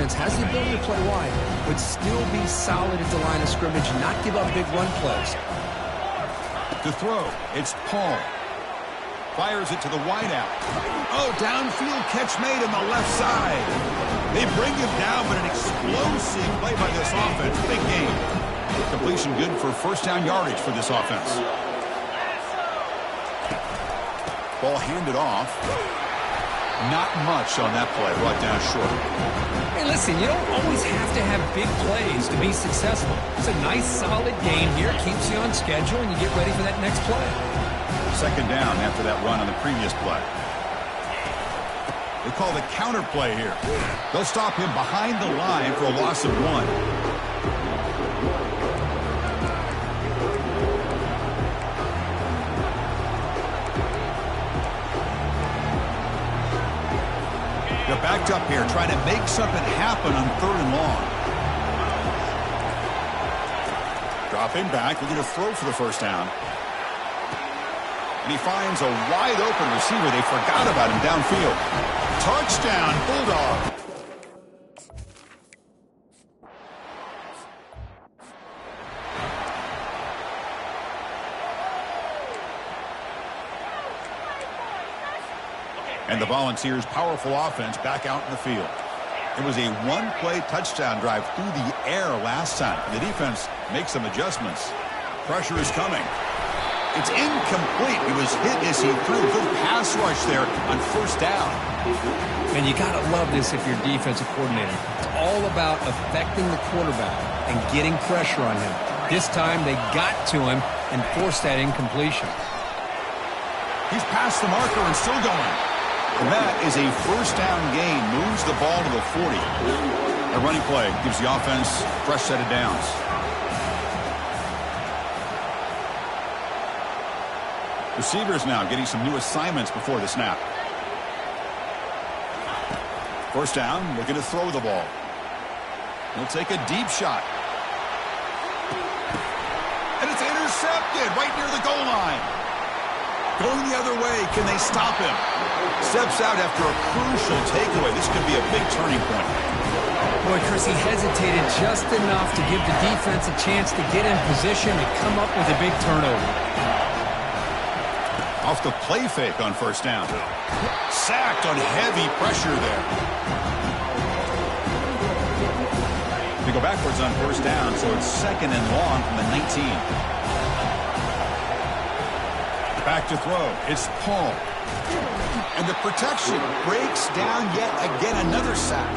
offense has the ability to play wide, but still be solid at the line of scrimmage and not give up big run plays. To throw, it's Paul. Fires it to the wideout. Oh, downfield catch made on the left side. They bring him down, but an explosive play by this offense. Big game. Completion good for first down yardage for this offense. Ball handed off. Not much on that play. Brought down short. Hey, listen, you don't always have to have big plays to be successful. It's a nice, solid game here. Keeps you on schedule, and you get ready for that next play. Second down after that run on the previous play. They call the counter play here. They'll stop him behind the line for a loss of 1. They're backed up here trying to make something happen on 3rd and long. Dropping back, looking to throw for the first down. And he finds a wide-open receiver. They forgot about him downfield. Touchdown, Bulldog. And the Volunteers' powerful offense back out in the field. It was a one-play touchdown drive through the air last time. The defense makes some adjustments. Pressure is coming. It's incomplete. He was hit as he threw. Good pass rush there on first down. And you got to love this if you're a defensive coordinator. It's all about affecting the quarterback and getting pressure on him. This time they got to him and forced that incompletion. He's past the marker and still going. And that is a first down gain. Moves the ball to the 40. A running play gives the offense a fresh set of downs. Receivers now getting some new assignments before the snap. First down, looking to throw the ball. He'll take a deep shot. And it's intercepted right near the goal line. Going the other way, can they stop him? Steps out after a crucial takeaway. This could be a big turning point. Boy, Chris, he hesitated just enough to give the defense a chance to get in position and come up with a big turnover. Off the play fake on first down. Sacked on heavy pressure there. They go backwards on first down, so it's 2nd and long from the 19. Back to throw. It's Paul. And the protection breaks down yet again. Another sack.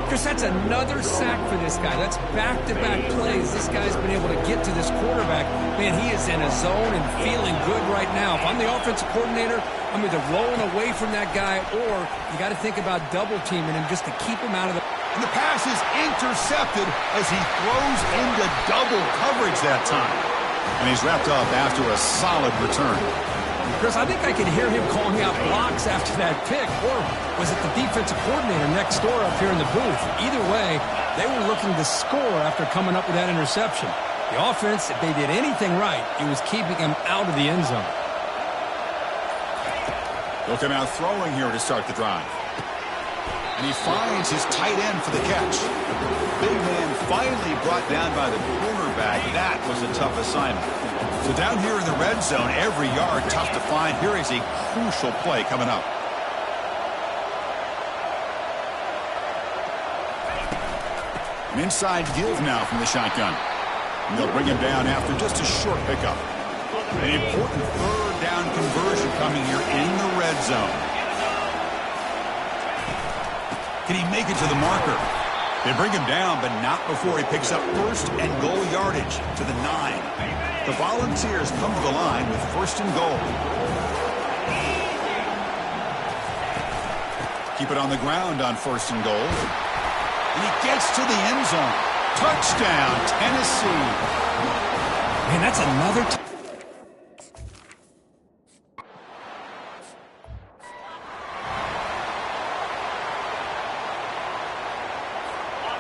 Chris, that's another sack for this guy. That's back-to-back plays. This guy's been able to get to this quarterback. Man, he is in a zone and feeling good right now. If I'm the offensive coordinator, I'm either rolling away from that guy or you got to think about double-teaming him just to keep him out of the... And the pass is intercepted as he throws into double coverage that time. And he's wrapped up after a solid return. Chris, I think I can hear him calling out blocks after that pick. Or was it the defensive coordinator next door up here in the booth? Either way, they were looking to score after coming up with that interception. The offense, if they did anything right, it was keeping him out of the end zone. Looking out throwing here to start the drive. And he finds his tight end for the catch. Big man finally brought down by the cornerback. That was a tough assignment. So down here in the red zone, every yard tough to find. Here is a crucial play coming up. An inside give now from the shotgun. And they'll bring him down after just a short pickup. An important 3rd down conversion coming here in the red zone. Can he make it to the marker? They bring him down, but not before he picks up 1st and goal yardage to the 9. The Volunteers come to the line with 1st and goal. Keep it on the ground on 1st and goal. And he gets to the end zone. Touchdown, Tennessee. Man, that's another...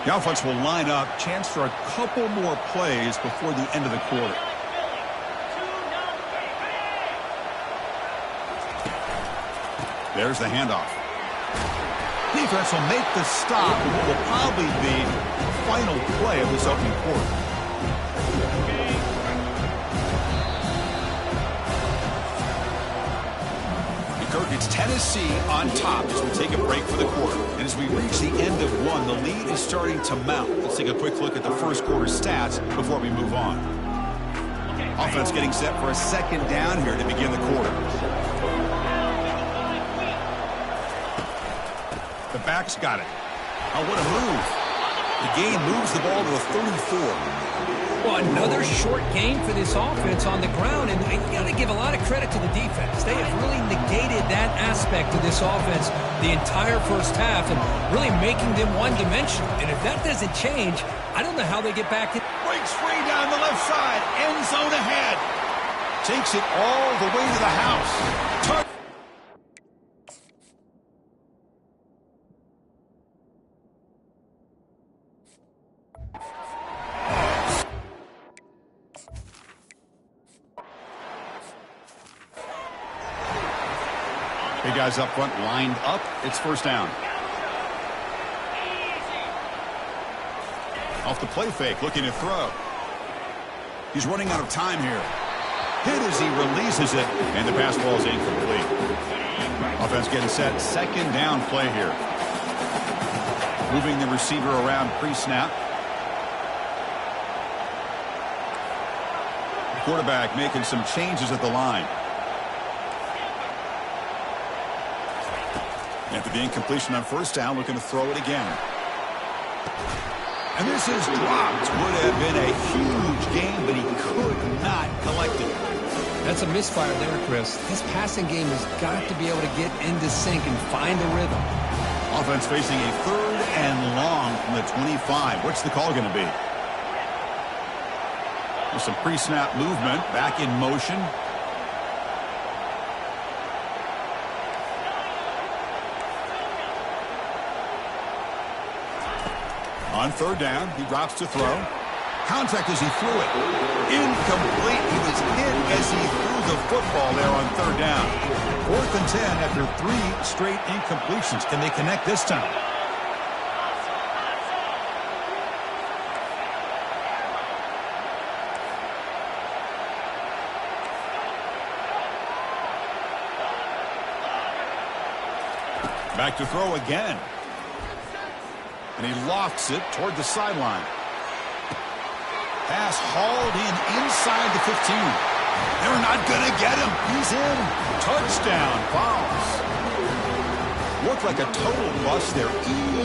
The offense will line up. Chance for a couple more plays before the end of the quarter. There's the handoff. He defense will make the stop in what will probably be the final play of this opening quarter. Kirk, it's Tennessee on top as we take a break for the quarter. And as we reach the end of one, the lead is starting to mount. Let's take a quick look at the first quarter stats before we move on. Offense getting set for a second down here to begin the quarter. The back's got it. Oh, what a move. The gain moves the ball to a 34. Well, another short gain for this offense on the ground, and you got to give a lot of credit to the defense. They have really negated that aspect of this offense the entire first half and really making them one-dimensional. And if that doesn't change, I don't know how they get back in. Breaks free down the left side. End zone ahead. Takes it all the way to the house. Big guys up front lined up. It's first down. Off the play fake, looking to throw. He's running out of time here. Hit as he releases it, and the pass ball is incomplete. Offense getting set. Second down play here. Moving the receiver around pre-snap. Quarterback making some changes at the line. After the incompletion on first down, looking to throw it again. And this is dropped. Would have been a huge game, but he could not collect it. That's a misfire there, Chris. This passing game has got to be able to get into sync and find a rhythm. Offense facing a third and long from the 25. What's the call going to be? There's some pre-snap movement. Back in motion. On third down, he drops to throw. Contact as he threw it. Incomplete. He was hit as he threw the football there on third down. 4th and 10 after 3 straight incompletions. Can they connect this time? Back to throw again. And he lofts it toward the sideline. Pass hauled in inside the 15. They're not going to get him. He's in. Touchdown, Vols. Looked like a total bust there.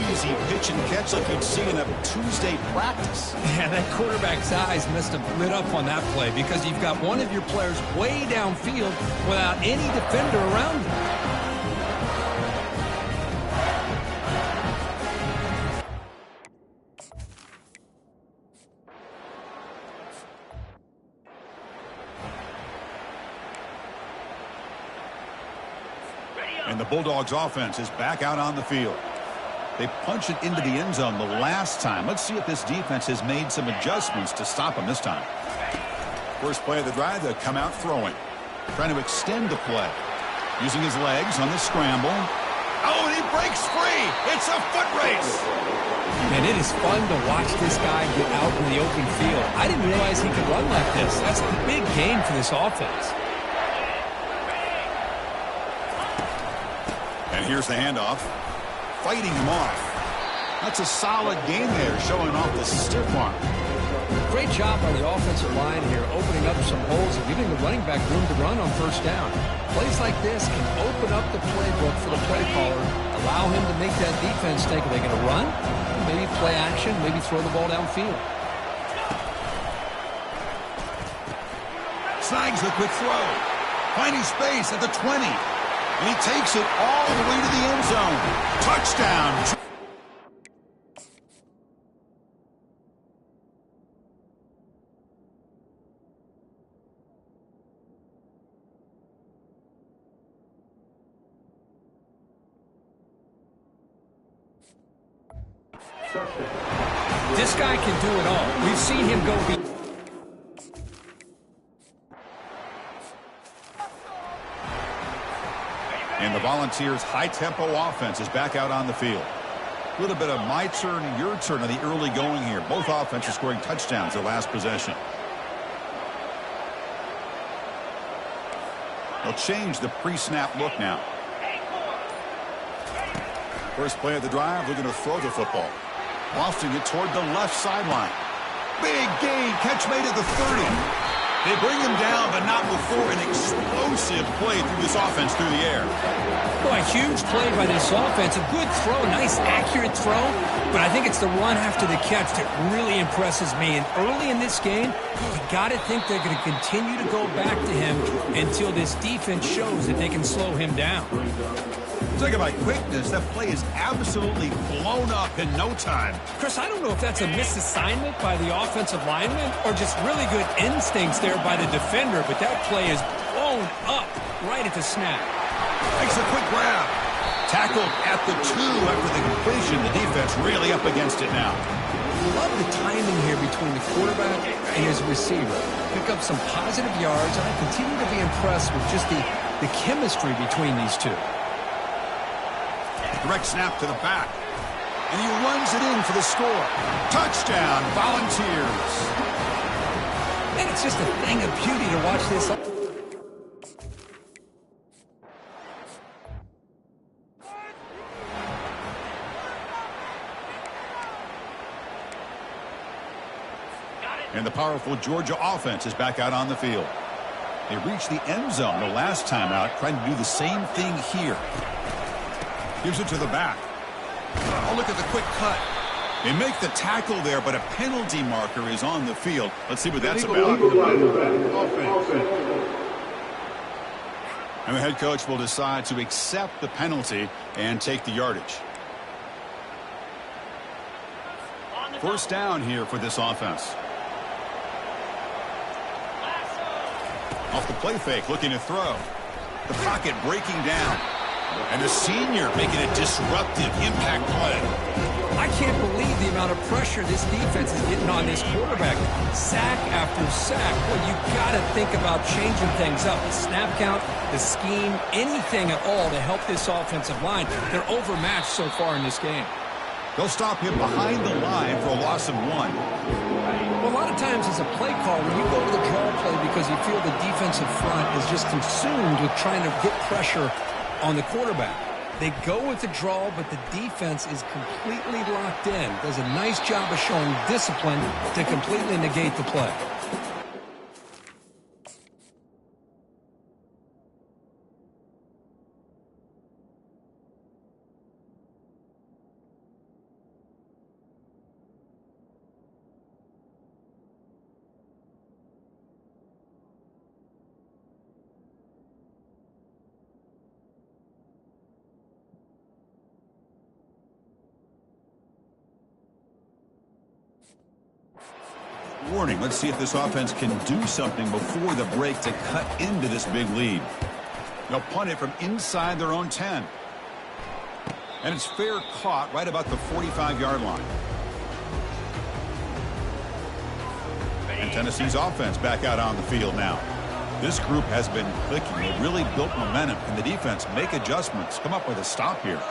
Easy pitch and catch like you'd see in a Tuesday practice. Yeah, that quarterback's eyes must have lit up on that play because you've got one of your players way downfield without any defender around him. And the Bulldogs offense is back out on the field. They punch it into the end zone the last time. Let's see if this defense has made some adjustments to stop them this time. First play of the drive, they come out throwing. Trying to extend the play. Using his legs on the scramble. Oh, and he breaks free. It's a foot race. And it is fun to watch this guy get out in the open field. I didn't realize he could run like this. That's a big game for this offense. And here's the handoff. Fighting him off. That's a solid game there, showing off the stiff arm. Great job by the offensive line here, opening up some holes and giving the running back room to run on first down. Plays like this can open up the playbook for the play caller, allow him to make that defense think, are they going to run? Maybe play action, maybe throw the ball downfield. Snags the quick throw. Finding space at the 20. And he takes it all the way to the end zone. Touchdown. This guy can do it all. We've seen him go And the Volunteers' high-tempo offense is back out on the field. A little bit of my turn, your turn on the early going here. Both offenses scoring touchdowns their last possession. They'll change the pre-snap look now. First play of the drive, looking to throw the football. Lofting it toward the left sideline. Big gain, catch made at the 30. They bring him down, but not before an explosive play through this offense through the air. Well, a huge play by this offense. A good throw, nice accurate throw. But I think it's the run after the catch that really impresses me. And early in this game, you got to think they're going to continue to go back to him until this defense shows that they can slow him down. Talking about quickness, that play is absolutely blown up in no time. Chris, I don't know if that's a misassignment by the offensive lineman or just really good instincts there by the defender, but that play is blown up right at the snap. Makes a quick grab. Tackled at the 2 after the completion. The defense really up against it now. Love the timing here between the quarterback and his receiver. Pick up some positive yards, and I continue to be impressed with just the chemistry between these two. Direct snap to the back. And he runs it in for the score. Touchdown, Volunteers. And it's just a thing of beauty to watch this. And the powerful Georgia offense is back out on the field. They reached the end zone the last time out, trying to do the same thing here. Gives it to the back. Oh, look at the quick cut. They make the tackle there, but a penalty marker is on the field. Let's see what that's about. And the head coach will decide to accept the penalty and take the yardage. First down here for this offense. Off the play fake, looking to throw. The pocket breaking down. And the senior making a disruptive impact play. I can't believe the amount of pressure this defense is getting on this quarterback. Sack after sack. Well, you got to think about changing things up. The snap count, the scheme, anything at all to help this offensive line. They're overmatched so far in this game. They'll stop him behind the line for a loss of 1. Well, a lot of times as a play caller, you go to the draw play because you feel the defensive front is just consumed with trying to get pressure on the quarterback. They go with the draw, but the defense is completely locked in. Does a nice job of showing discipline to completely negate the play. Warning, let's see if this offense can do something before the break to cut into this big lead. They'll punt it from inside their own 10. And it's fair caught right about the 45-yard line. And Tennessee's offense back out on the field now. This group has been clicking. They've really built momentum. And the defense make adjustments, come up with a stop here.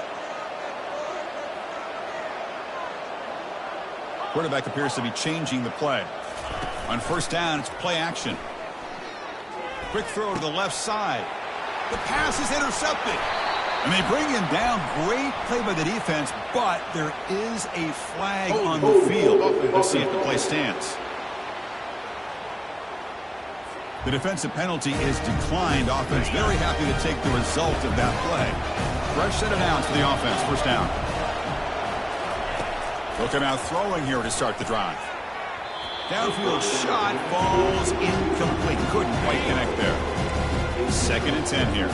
Quarterback appears to be changing the play. On first down, it's play action. Quick throw to the left side. The pass is intercepted. And they bring him down. Great play by the defense, but there is a flag on the field. Let's see if the play stands. The defensive penalty is declined. Offense very happy to take the result of that play. Fresh set of downs for the offense. First down. They'll come out throwing here to start the drive. Downfield shot falls incomplete. Couldn't quite connect there. 2nd and 10 here.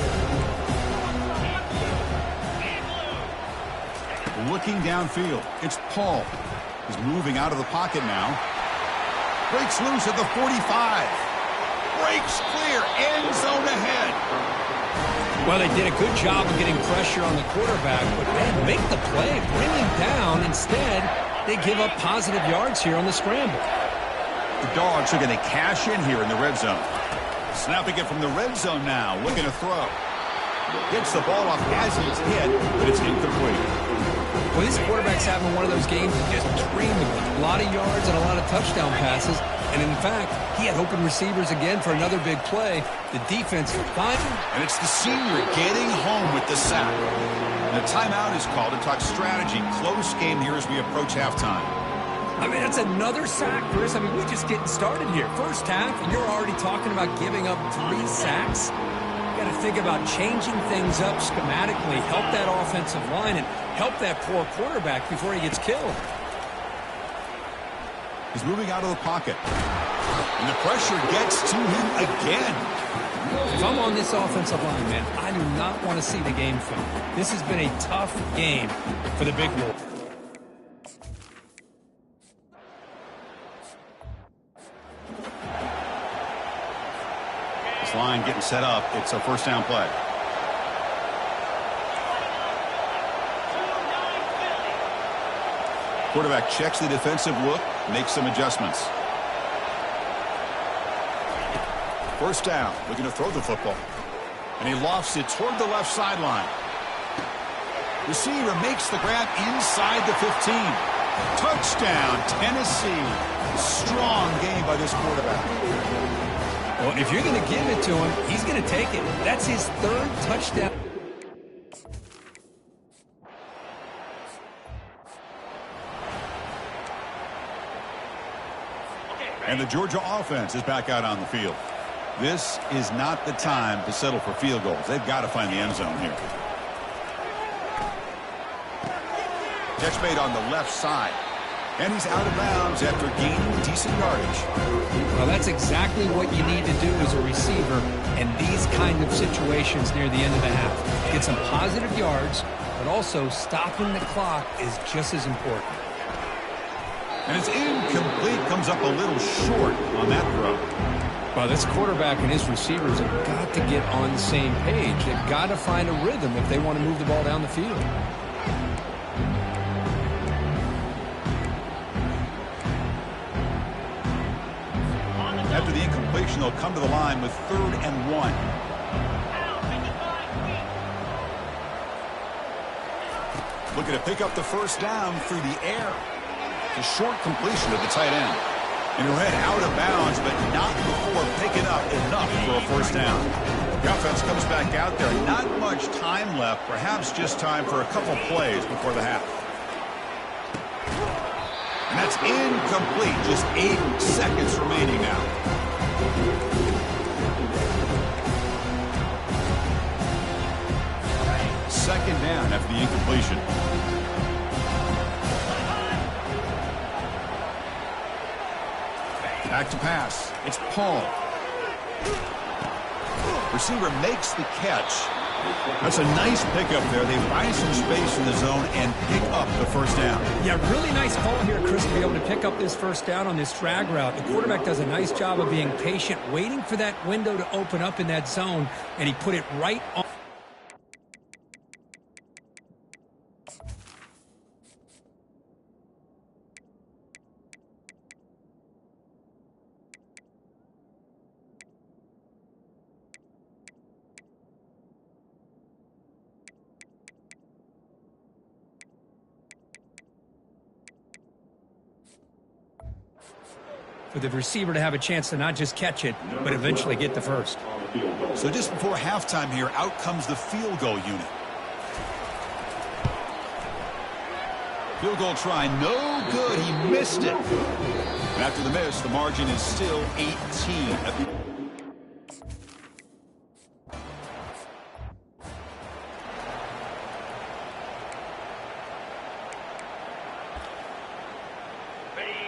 Looking downfield. It's Paul. He's moving out of the pocket now. Breaks loose at the 45. Breaks clear. End zone ahead. Well, they did a good job of getting pressure on the quarterback, but man, make the play, bring him down. Instead, they give up positive yards here on the scramble. The Dogs are going to cash in here in the red zone. Snapping it from the red zone now, looking to throw. Gets the ball off as he's hit, but it's incomplete. Well, this quarterback's having one of those games he just dreamed of. A lot of yards and a lot of touchdown passes. And in fact, he had open receivers again for another big play. The defense finally. And it's the senior getting home with the sack. And a timeout is called to talk strategy. Close game here as we approach halftime. I mean, that's another sack, Chris. I mean, we're just getting started here. First half, and you're already talking about giving up 3 sacks. You got to think about changing things up schematically, help that offensive line, and help that poor quarterback before he gets killed. He's moving out of the pocket. And the pressure gets to him again. If I'm on this offensive line, man, I do not want to see the game film. This has been a tough game for the big Wolves. This line getting set up. It's a first down play. Quarterback checks the defensive look, makes some adjustments. First down, looking to throw the football. And he lofts it toward the left sideline. Receiver makes the grab inside the 15. Touchdown, Tennessee. Strong game by this quarterback. Well, if you're going to give it to him, he's going to take it. That's his 3rd touchdown. And the Georgia offense is back out on the field. This is not the time to settle for field goals. They've got to find the end zone here. Catch made on the left side. And he's out of bounds after gaining decent yardage. Well, that's exactly what you need to do as a receiver in these kind of situations near the end of the half. Get some positive yards, but also stopping the clock is just as important. And it's incomplete, comes up a little short on that throw. Well, this quarterback and his receivers have got to get on the same page. They've got to find a rhythm if they want to move the ball down the field. After the incompletion, they'll come to the line with 3rd and 1. Looking to pick up the first down through the air. A short completion to the tight end. And he'll head out of bounds, but not before picking up enough for a first down. The offense comes back out there. Not much time left. Perhaps just time for a couple plays before the half. And that's incomplete. Just 8 seconds remaining now. Second down after the incompletion. Back to pass. It's Paul. Receiver makes the catch. That's a nice pickup there. They find some space in the zone and pick up the first down. Yeah, really nice call here, Chris, to be able to pick up this first down on this drag route. The quarterback does a nice job of being patient, waiting for that window to open up in that zone, and he put it right on. For the receiver to have a chance to not just catch it, but eventually get the first. So just before halftime here, out comes the field goal unit. Field goal try, no good. He missed it. And after the miss, the margin is still 18.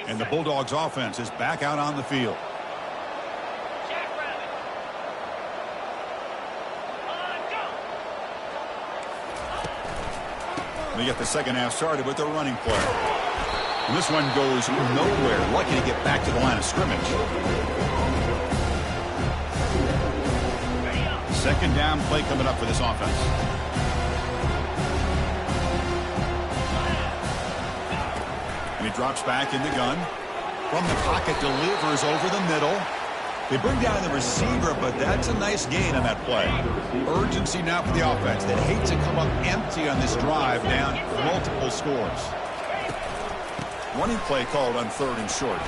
And the Bulldogs offense is back out on the field. They get the second half started with their running play. And this one goes nowhere. Lucky to get back to the line of scrimmage. Second down play coming up for this offense. And he drops back in the gun. From the pocket, delivers over the middle. They bring down the receiver, but that's a nice gain on that play. Urgency now for the offense that hates to come up empty on this drive, down multiple scores. Running play called on 3rd and short.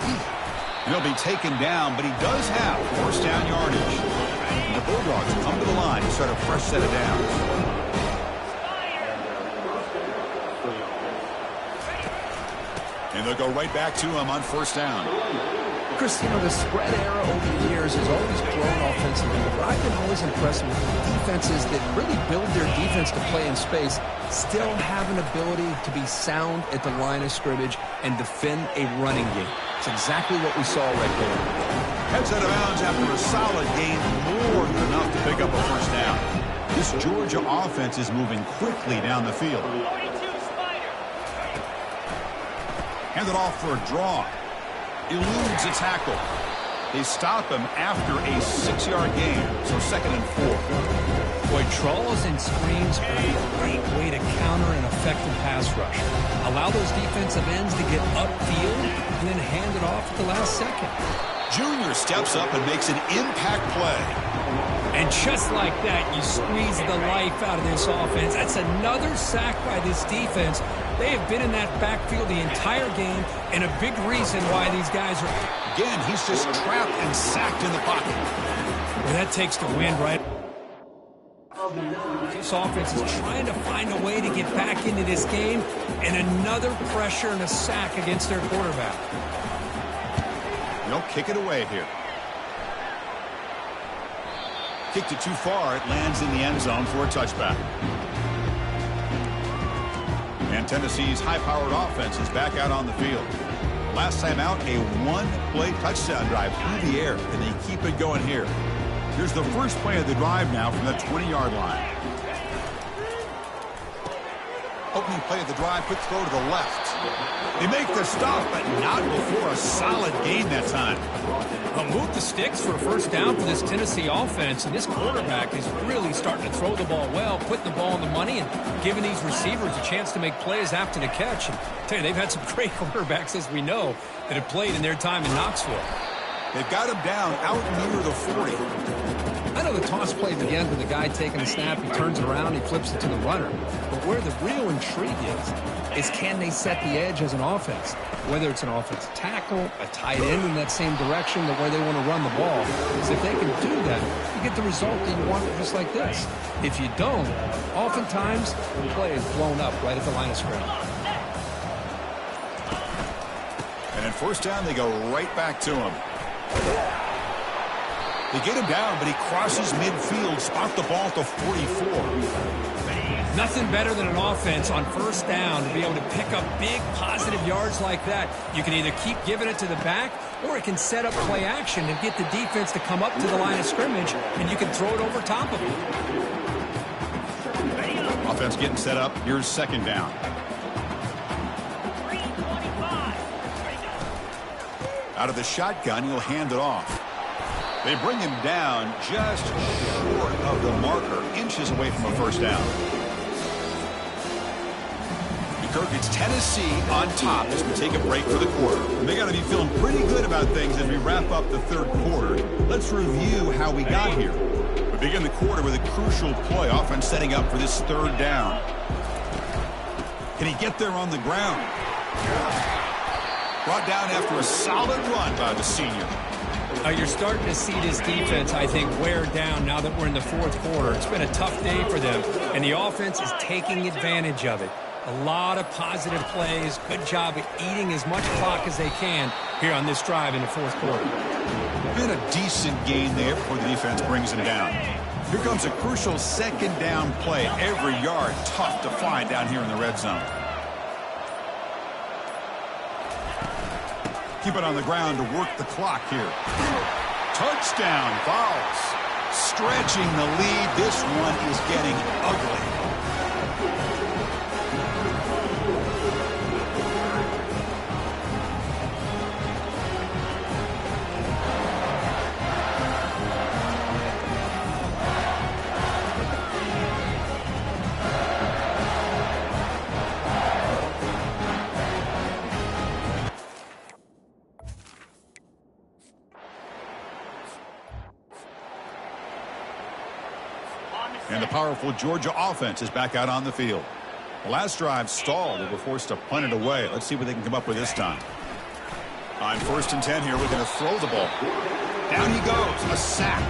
He'll be taken down, but he does have first down yardage. And the Bulldogs come to the line to start a fresh set of downs. And they'll go right back to him on first down. Chris, you know, the spread era over the years has always grown offensively, but I've been always impressed with defenses that really build their defense to play in space, still have an ability to be sound at the line of scrimmage and defend a running game. It's exactly what we saw right there. Heads out of bounds after a solid gain, more than enough to pick up a first down. This Georgia offense is moving quickly down the field. Handed off for a draw. Eludes a tackle. They stop him after a 6-yard gain, so 2nd and 4. Boy, trawls and screens are a great way to counter an effective pass rush. Allow those defensive ends to get upfield and then hand it off at the last second. Junior steps up and makes an impact play. And just like that, you squeeze the life out of this offense. That's another sack by this defense. They have been in that backfield the entire game, and a big reason why these guys are... Again, he's just trapped and sacked in the pocket. Well, that takes the wind right. This offense is trying to find a way to get back into this game, and another pressure and a sack against their quarterback. They'll kick it away here. Kicked it too far. It lands in the end zone for a touchback. And Tennessee's high-powered offense is back out on the field. Last time out, a one-play touchdown drive through the air, and they keep it going here. Here's the first play of the drive now from the 20-yard line. Opening play of the drive, quick throw to the left. They make the stop, but not before a solid gain that time. Move the sticks for a first down for this Tennessee offense, and this quarterback is really starting to throw the ball well, putting the ball in the money, and giving these receivers a chance to make plays after the catch. And I tell you, they've had some great quarterbacks, as we know, that have played in their time in Knoxville. They've got him down out near the 40. I know the toss play begins with the guy taking a snap, he turns it around, he flips it to the runner. But where the real intrigue is can they set the edge as an offense? Whether it's an offensive tackle, a tight end in that same direction, the way they want to run the ball. Because if they can do that, you get the result that you want just like this. If you don't, oftentimes the play is blown up right at the line of scrimmage. And in first down, they go right back to him. They get him down, but he crosses midfield, spot the ball at the 44. Nothing better than an offense on first down to be able to pick up big positive yards like that. You can either keep giving it to the back, or it can set up play action and get the defense to come up to the line of scrimmage, and you can throw it over top of them. Offense getting set up. Here's second down. Out of the shotgun, he'll hand it off. They bring him down just short of the marker, inches away from a first down. Kirk, it's Tennessee on top as we take a break for the quarter. And they got to be feeling pretty good about things as we wrap up the third quarter. Let's review how we got here. We begin the quarter with a crucial play, offense setting up for this third down. Can he get there on the ground? Brought down after a solid run by the senior. You're starting to see this defense, I think, wear down now that we're in the fourth quarter. It's been a tough day for them, and the offense is taking advantage of it. A lot of positive plays. Good job at eating as much clock as they can here on this drive in the fourth quarter. Been a decent gain there before the defense brings him down. Here comes a crucial second down play. Every yard tough to find down here in the red zone. Keep it on the ground to work the clock here. Touchdown, Vols. Stretching the lead. This one is getting ugly. And the powerful Georgia offense is back out on the field. The last drive stalled. They were forced to punt it away. Let's see what they can come up with this time. On 1st and 10 here, we're going to throw the ball. Down he goes. A sack.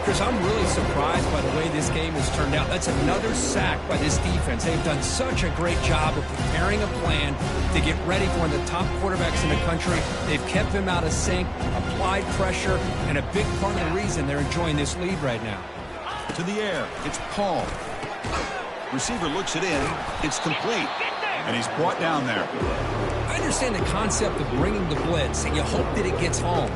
Chris, I'm really surprised by the way this game has turned out. That's another sack by this defense. They've done such a great job of preparing a plan to get ready for one of the top quarterbacks in the country. They've kept him out of sync, applied pressure, and a big part of the reason they're enjoying this lead right now. To the air. It's Paul. Receiver looks it in. It's complete. And he's brought down there. I understand the concept of bringing the blitz, and you hope that it gets home.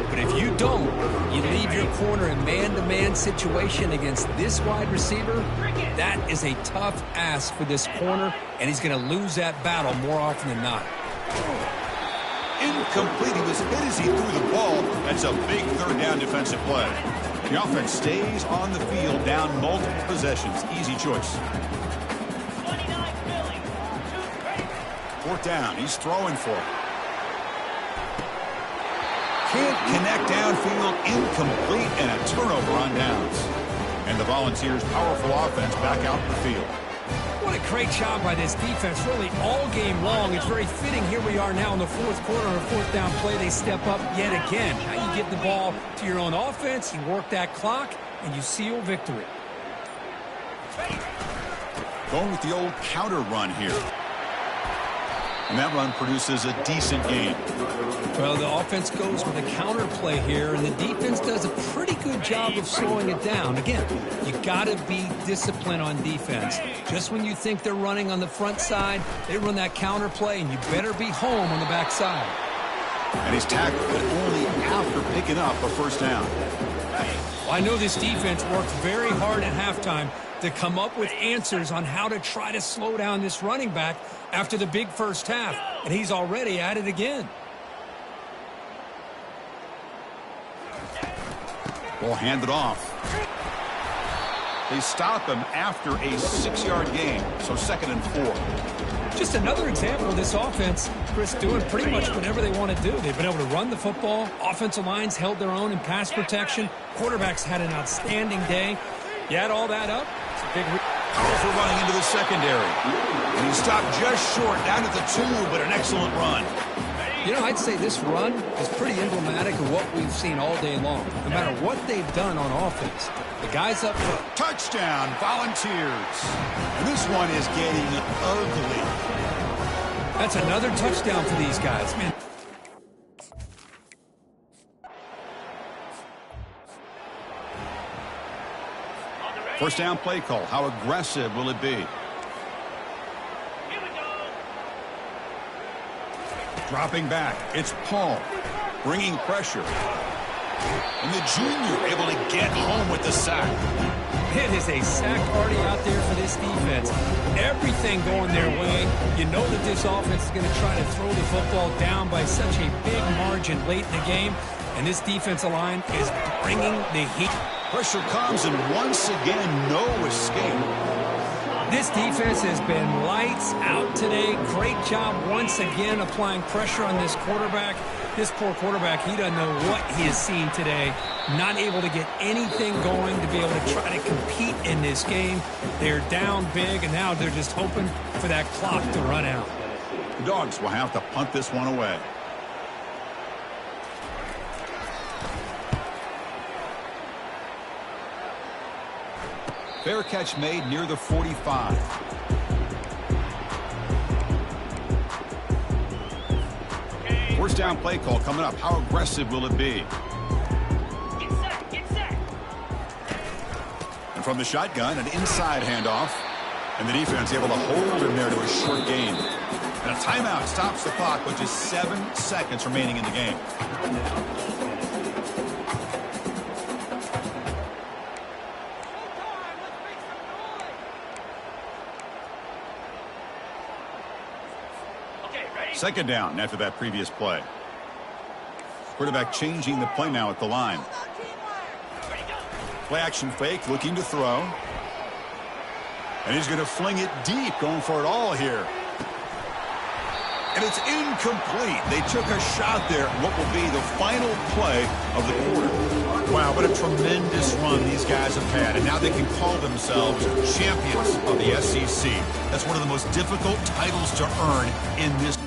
But if you don't, you leave your corner in man-to-man situation against this wide receiver. That is a tough ask for this corner, and he's going to lose that battle more often than not. Incomplete. He was hit as he threw the ball. That's a big third down defensive play. The offense stays on the field down multiple possessions. Easy choice. 4th down. He's throwing for it. Can't connect downfield. Incomplete and a turnover on downs. And the Volunteers' powerful offense back out in the field. What a great job by this defense, really all game long. It's very fitting. Here we are now in the 4th quarter on a 4th down play. They step up yet again. Now you get the ball to your own offense, you work that clock, and you seal victory. Going with the old counter run here. And that run produces a decent gain. Well, the offense goes with a counter play here, and the defense does a pretty good job of slowing it down. Again, you got to be disciplined on defense. Just when you think they're running on the front side, they run that counter play, and you better be home on the back side. And he's tackled, but only after picking up a 1st down. Well, I know this defense worked very hard at halftime to come up with answers on how to try to slow down this running back after the big first half, and he's already at it again. Ball handed off. They stop him after a 6-yard gain, so 2nd and 4. Just another example of this offense, Chris, doing pretty much whatever they want to do. They've been able to run the football. Offensive lines held their own in pass protection. Quarterbacks had an outstanding day. You add all that up, it's a big powerful running into the secondary. And he stopped just short, down at the 2, but an excellent run. You know, I'd say this run is pretty emblematic of what we've seen all day long. No matter what they've done on offense, the guys up front. Touchdown, Volunteers. And this one is getting ugly. That's another touchdown for these guys, man. First down play call. How aggressive will it be? Dropping back. It's Paul. Bringing pressure. And the junior able to get home with the sack. It is a sack party out there for this defense. Everything going their way. You know that this offense is going to try to throw the football down by such a big margin late in the game. And this defensive line is bringing the heat. Pressure comes, and once again, no escape. This defense has been lights out today. Great job once again applying pressure on this quarterback. This poor quarterback, he doesn't know what he has seen today. Not able to get anything going to be able to try to compete in this game. They're down big, and now they're just hoping for that clock to run out. The Dogs will have to punt this one away. Fair catch made near the 45. First down play call coming up. How aggressive will it be? Get set. And from the shotgun, an inside handoff. And the defense able to hold him there to a short gain. And a timeout stops the clock with just 7 seconds remaining in the game. Second down after that previous play. Quarterback changing the play now at the line. Play action fake, looking to throw. And he's going to fling it deep, going for it all here. And it's incomplete. They took a shot there at what will be the final play of the quarter. Wow, what a tremendous run these guys have had. And now they can call themselves champions of the SEC. That's one of the most difficult titles to earn in this